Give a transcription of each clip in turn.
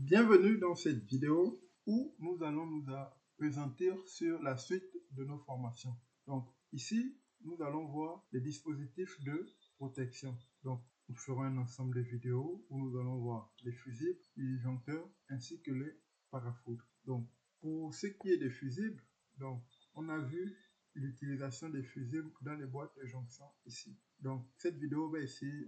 Bienvenue dans cette vidéo où nous allons nous présenter sur la suite de nos formations. Donc ici, nous allons voir les dispositifs de protection. Donc nous ferons un ensemble de vidéos où nous allons voir les fusibles, les disjoncteurs ainsi que les parafoudres. Donc pour ce qui est des fusibles, donc on a vu l'utilisation des fusibles dans les boîtes de jonction ici. Donc cette vidéo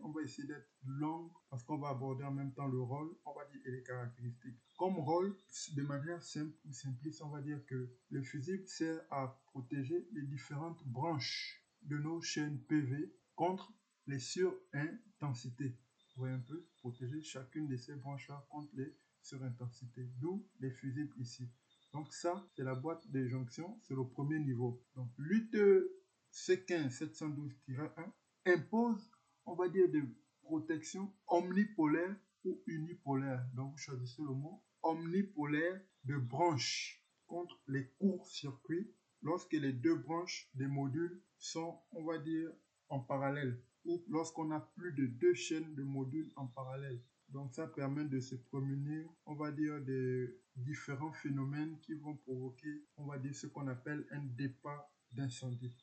on va essayer d'être longue parce qu'on va aborder en même temps le rôle, on va dire, et les caractéristiques. Comme rôle, de manière simple ou simpliste, on va dire que le fusible sert à protéger les différentes branches de nos chaînes PV contre les surintensités. Vous voyez un peu, protéger chacune de ces branches-là contre les surintensités, d'où les fusibles ici. Donc ça, c'est la boîte de jonction, c'est le premier niveau. Donc lutte C15-712-1 impose, on va dire, des protections omnipolaires ou unipolaires. Donc vous choisissez le mot omnipolaire de branches contre les courts-circuits lorsque les deux branches des modules sont, on va dire, en parallèle, ou lorsqu'on a plus de deux chaînes de modules en parallèle. Donc ça permet de se prémunir, on va dire, des différents phénomènes qui vont provoquer, on va dire, ce qu'on appelle un départ d'incendie.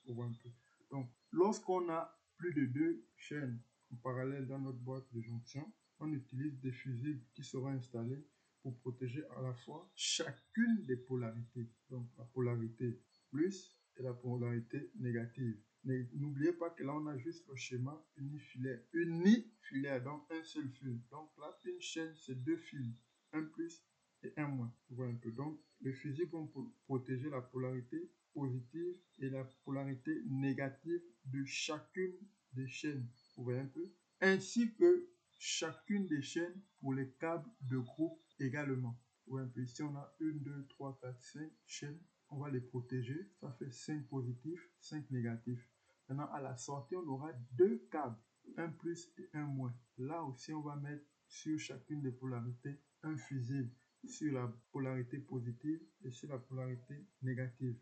Donc lorsqu'on a plus de deux chaînes en parallèle dans notre boîte de jonction, on utilise des fusibles qui seront installés pour protéger à la fois chacune des polarités. Donc la polarité plus et la polarité négative. Mais n'oubliez pas que là, on a juste le schéma unifilaire. Unifilaire, donc un seul fil. Donc là, une chaîne, c'est deux fils. Un plus et un moins. Vous voyez un peu. Donc, les fusibles vont protéger la polarité positive et la polarité négative de chacune des chaînes. Vous voyez un peu. Ainsi que chacune des chaînes pour les câbles de groupe également. Vous voyez un peu. Ici, on a 1, 2, 3, 4, 5 chaînes. On va les protéger. Ça fait 5 positifs, 5 négatifs. Maintenant, à la sortie, on aura deux câbles, un plus et un moins. Là aussi, on va mettre sur chacune des polarités un fusible sur la polarité positive et sur la polarité négative.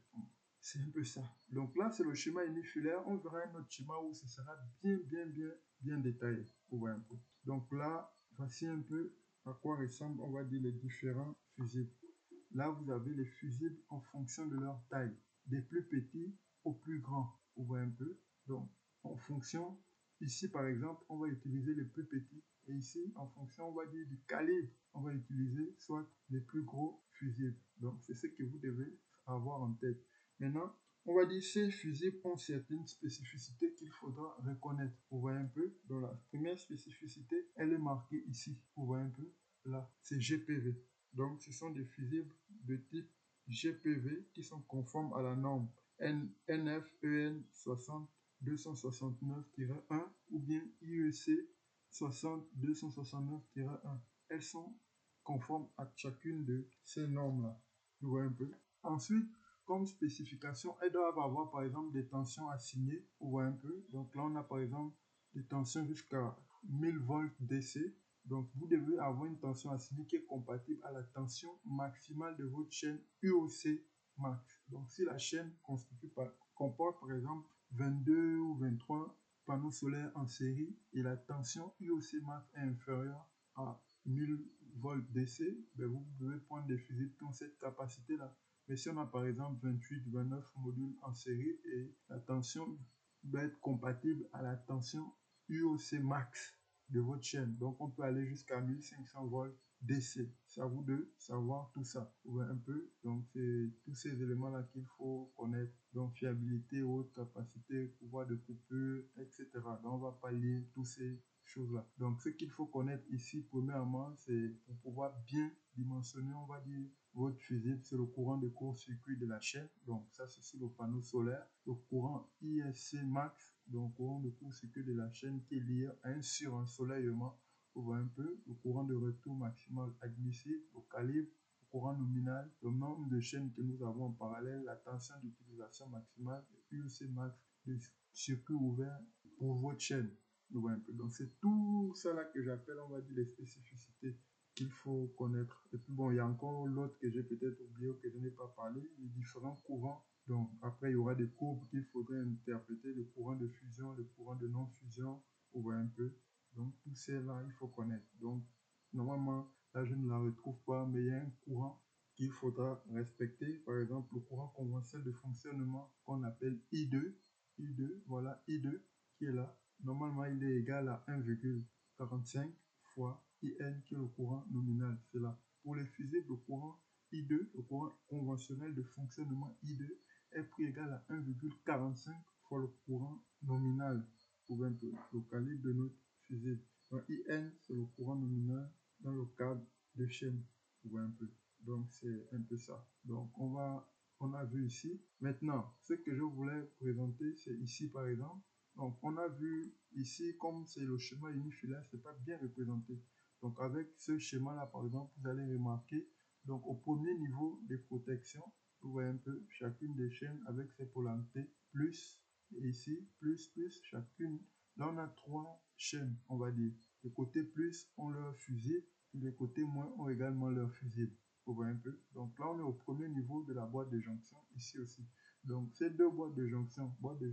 C'est un peu ça. Donc là, c'est le schéma unifilaire. On verra un autre schéma où ce sera bien détaillé. Vous voyez un peu. Donc là, voici un peu à quoi ressemblent, on va dire, les différents fusibles. Là, vous avez les fusibles en fonction de leur taille, des plus petits aux plus grands. Vous voyez un peu. Donc, en fonction, ici par exemple, on va utiliser les plus petits. Et ici, en fonction, on va dire, du calibre, on va utiliser soit les plus gros fusibles. Donc, c'est ce que vous devez avoir en tête. Maintenant, on va dire ces fusibles ont certaines spécificités qu'il faudra reconnaître. Vous voyez un peu. Donc, la première spécificité, elle est marquée ici. Vous voyez un peu. Là, c'est GPV. Donc, ce sont des fusibles de type GPV qui sont conformes à la norme NF-EN 60-269-1 ou bien IEC 60-269-1. Elles sont conformes à chacune de ces normes-là. Vous voyez un peu. Ensuite, comme spécification, elles doivent avoir par exemple des tensions assignées. Vous voyez un peu. Donc là, on a par exemple des tensions jusqu'à 1000 volts DC. Donc, vous devez avoir une tension assignée qui est compatible à la tension maximale de votre chaîne UOC max. Donc, si la chaîne comporte par exemple 22 ou 23 panneaux solaires en série et la tension UOC max est inférieure à 1000 volts DC, ben vous devez prendre des fusibles qui ont cette capacité-là. Mais si on a par exemple 28, 29 modules en série et la tension doit être compatible à la tension UOC max de votre chaîne. Donc, on peut aller jusqu'à 1500 volts DC. C'est à vous de savoir tout ça. Vous voyez un peu. Donc, c'est tous ces éléments-là qu'il faut connaître. Donc, fiabilité, haute capacité, pouvoir de coupure, etc. Donc, on va pas lire tous ces choses-là. Donc, ce qu'il faut connaître ici, premièrement, c'est pour pouvoir bien dimensionner, on va dire, votre fusible, c'est le courant de court-circuit de la chaîne. Donc, ça, c'est sur le panneau solaire. Le courant ISC max, donc courant de court-circuit de la chaîne qui est lié à un surensoleillement. Vous voyez un peu le courant de retour maximal admissible, le calibre, le courant nominal, le nombre de chaînes que nous avons en parallèle, la tension d'utilisation maximale, et IEC max de circuit ouvert pour votre chaîne. Vous voyez un peu. Donc, c'est tout ça là que j'appelle, on va dire, les spécificités qu'il faut connaître. Et puis bon, il y a encore l'autre que j'ai peut-être oublié ou que je n'ai pas parlé, les différents courants. Donc après, il y aura des courbes qu'il faudrait interpréter, le courant de fusion, le courant de non-fusion, vous voyez un peu. Donc tout ça là, il faut connaître. Donc normalement, là je ne la retrouve pas, mais il y a un courant qu'il faudra respecter. Par exemple, le courant conventionnel de fonctionnement qu'on appelle I2. I2, voilà I2 qui est là. Normalement, il est égal à 1,45 fois IN qui est le courant nominal. C'est là. Pour les fusibles, le courant I2, le courant conventionnel de fonctionnement I2 est pris égal à 1,45 fois le courant nominal. Vous pouvez un peu le calibre de notre fusible. Donc IN, c'est le courant nominal dans le cadre de chaîne. Vous voyez un peu. Donc c'est un peu ça. Donc on a vu ici. Maintenant, ce que je voulais présenter, c'est ici par exemple. Donc on a vu ici, comme c'est le schéma unifilaire, c'est pas bien représenté. Donc avec ce schéma là par exemple, vous allez remarquer, donc au premier niveau de protection, vous voyez un peu chacune des chaînes avec ses polarités, plus, et ici, plus, chacune. Là on a 3 chaînes, on va dire. Les côtés plus ont leur fusible, et les côtés moins ont également leur fusible. Vous voyez un peu. Donc là on est au premier niveau de la boîte de jonction, ici aussi. Donc ces deux boîtes de jonction 1, boîte de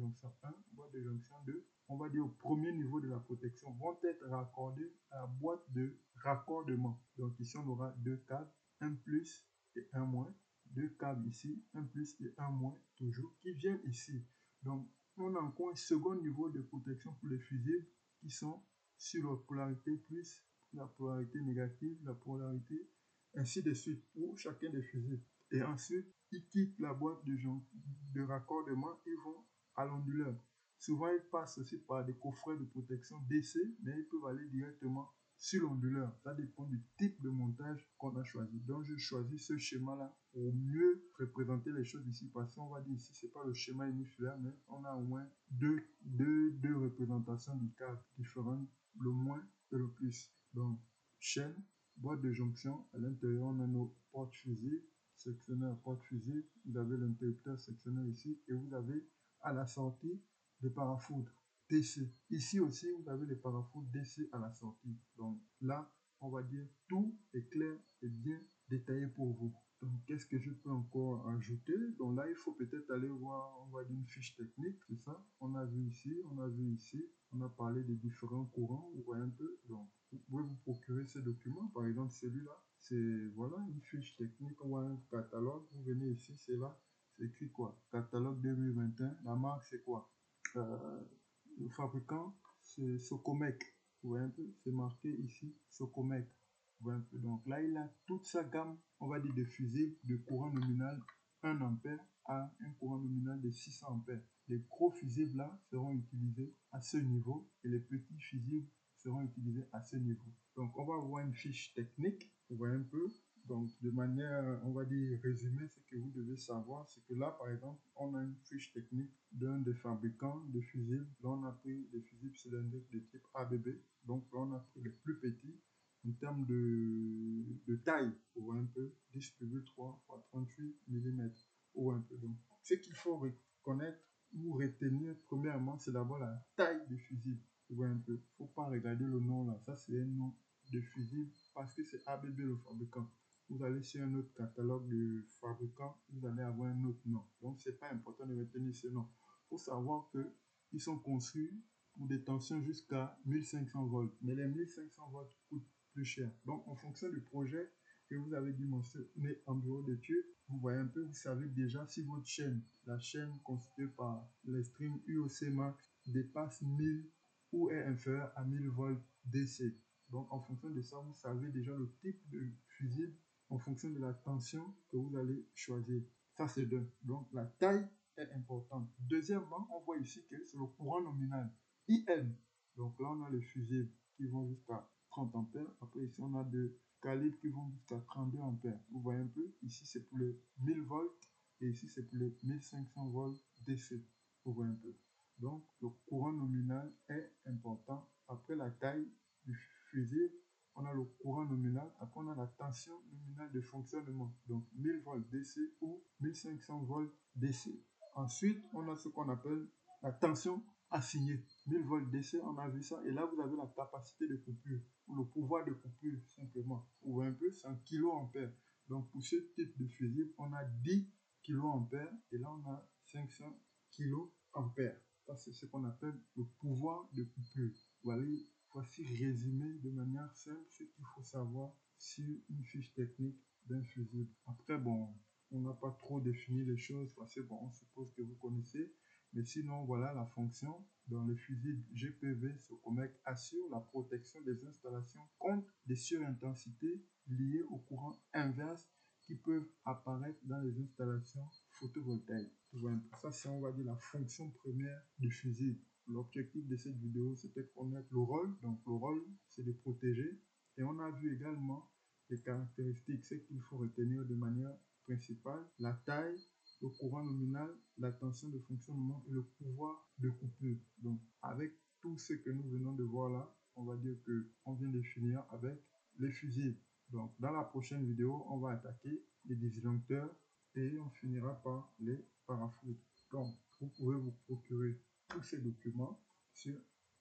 jonction 2, on va dire au premier niveau de la protection, vont être raccordées à la boîte de raccordement. Donc ici on aura deux câbles, un plus et un moins, deux câbles ici, un plus et un moins toujours, qui viennent ici. Donc on a encore un second niveau de protection pour les fusibles qui sont sur la polarité plus, la polarité négative, la polarité, ainsi de suite pour chacun des fusibles. Et ensuite, ils quittent la boîte de raccordement et vont à l'onduleur. Souvent, ils passent aussi par des coffrets de protection DC, mais ils peuvent aller directement sur l'onduleur. Ça dépend du type de montage qu'on a choisi. Donc, je choisis ce schéma-là pour mieux représenter les choses ici. Parce qu'on va dire ici, c'est pas le schéma unifilaire, mais on a au moins deux représentations du cadre différentes, le moins et le plus. Donc, chaîne, boîte de jonction, à l'intérieur, on a nos portes fusibles, sectionneur porte fusible, vous avez l'interrupteur sectionneur ici, et vous avez à la sortie des parafoudres DC. Ici aussi, vous avez les parafoudres DC à la sortie. Donc là, on va dire tout est clair et bien détaillé pour vous. Donc, qu'est-ce que je peux encore ajouter? Donc là, il faut peut-être aller voir, on va dire une fiche technique, c'est ça. On a vu ici, on a vu ici, on a parlé des différents courants, vous voyez un peu. Donc, vous pouvez vous procurer ces documents. Par exemple, celui-là, c'est voilà une fiche technique ou un catalogue. Vous venez ici, c'est là, c'est écrit quoi? Catalogue 2021. La marque, c'est quoi? Le fabricant, c'est Socomec. Vous voyez un peu, c'est marqué ici, Socomec. Vous voyez un peu. Donc là, il a toute sa gamme, on va dire, de fusibles de courant nominal 1 ampère à un courant nominal de 600 ampères. Les gros fusibles là seront utilisés à ce niveau et les petits fusibles seront utilisés à ce niveau. Donc on va voir une fiche technique, vous voyez un peu. Donc de manière, on va dire résumée, ce que vous devez savoir, c'est que là par exemple, on a une fiche technique d'un des fabricants de fusibles. Là on a pris des fusibles cylindriques de type ABB. Donc là on a pris les plus petits en termes de taille, vous voyez un peu, 10,3 x 38 mm, ou un peu. Donc ce qu'il faut reconnaître ou retenir premièrement, c'est d'abord la taille du fusible. Vous voyez un peu, il ne faut pas regarder le nom là, ça c'est un nom de fusible parce que c'est ABB le fabricant. Vous allez sur un autre catalogue de fabricant, vous allez avoir un autre nom. Donc c'est pas important de retenir ce nom. Il faut savoir qu'ils sont conçus pour des tensions jusqu'à 1500 volts. Mais les 1500 volts coûtent plus cher. Donc en fonction du projet que vous avez dimensionné en bureau d'études, vous voyez un peu, vous savez déjà si votre chaîne, la chaîne constituée par les strings UOC max, dépasse 1000 ou est inférieur à 1000 volts DC. Donc en fonction de ça, vous savez déjà le type de fusible en fonction de la tension que vous allez choisir. Ça c'est deux. Donc la taille est importante. Deuxièmement, on voit ici que c'est le courant nominal, IN. Donc là on a les fusibles qui vont jusqu'à 30 ampères. Après ici on a des calibres qui vont jusqu'à 32 ampères. Vous voyez un peu, ici c'est pour les 1000 volts et ici c'est pour les 1500 volts DC. Vous voyez un peu. Donc le courant nominal est important. Après la taille du fusible, on a le courant nominal, après on a la tension nominale de fonctionnement, donc 1000 volts DC ou 1500 volts DC. Ensuite, on a ce qu'on appelle la tension assignée, 1000 volts DC, on a vu ça, et là vous avez la capacité de coupure, ou le pouvoir de coupure simplement, ou un peu, c'est en kiloampères. Donc pour ce type de fusible, on a 10 kiloampères, et là on a 500 kiloampères. Ça c'est ce qu'on appelle le pouvoir de coupure. Voilà. Voici résumé de manière simple ce qu'il faut savoir sur une fiche technique d'un fusible. Après, bon, on n'a pas trop défini les choses parce que bon, on suppose que vous connaissez. Mais sinon, voilà la fonction. Dans le fusible GPV, ce COMEC assure la protection des installations contre des surintensités liées au courant inverse qui peuvent apparaître dans les installations photovoltaïques. Voilà, ça c'est, on va dire, la fonction première du fusible. L'objectif de cette vidéo, c'était de connaître le rôle. Donc le rôle, c'est de protéger. Et on a vu également les caractéristiques, ce qu'il faut retenir de manière principale: la taille, le courant nominal, la tension de fonctionnement et le pouvoir de coupure. Donc avec tout ce que nous venons de voir là, on va dire que on vient de finir avec les fusibles. Donc dans la prochaine vidéo, on va attaquer les disjoncteurs et on finira par les parafoudres. Donc vous pouvez vous procurer tous ces documents sur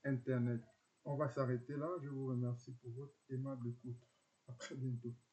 internet. On va s'arrêter là. Je vous remercie pour votre aimable écoute. À très bientôt.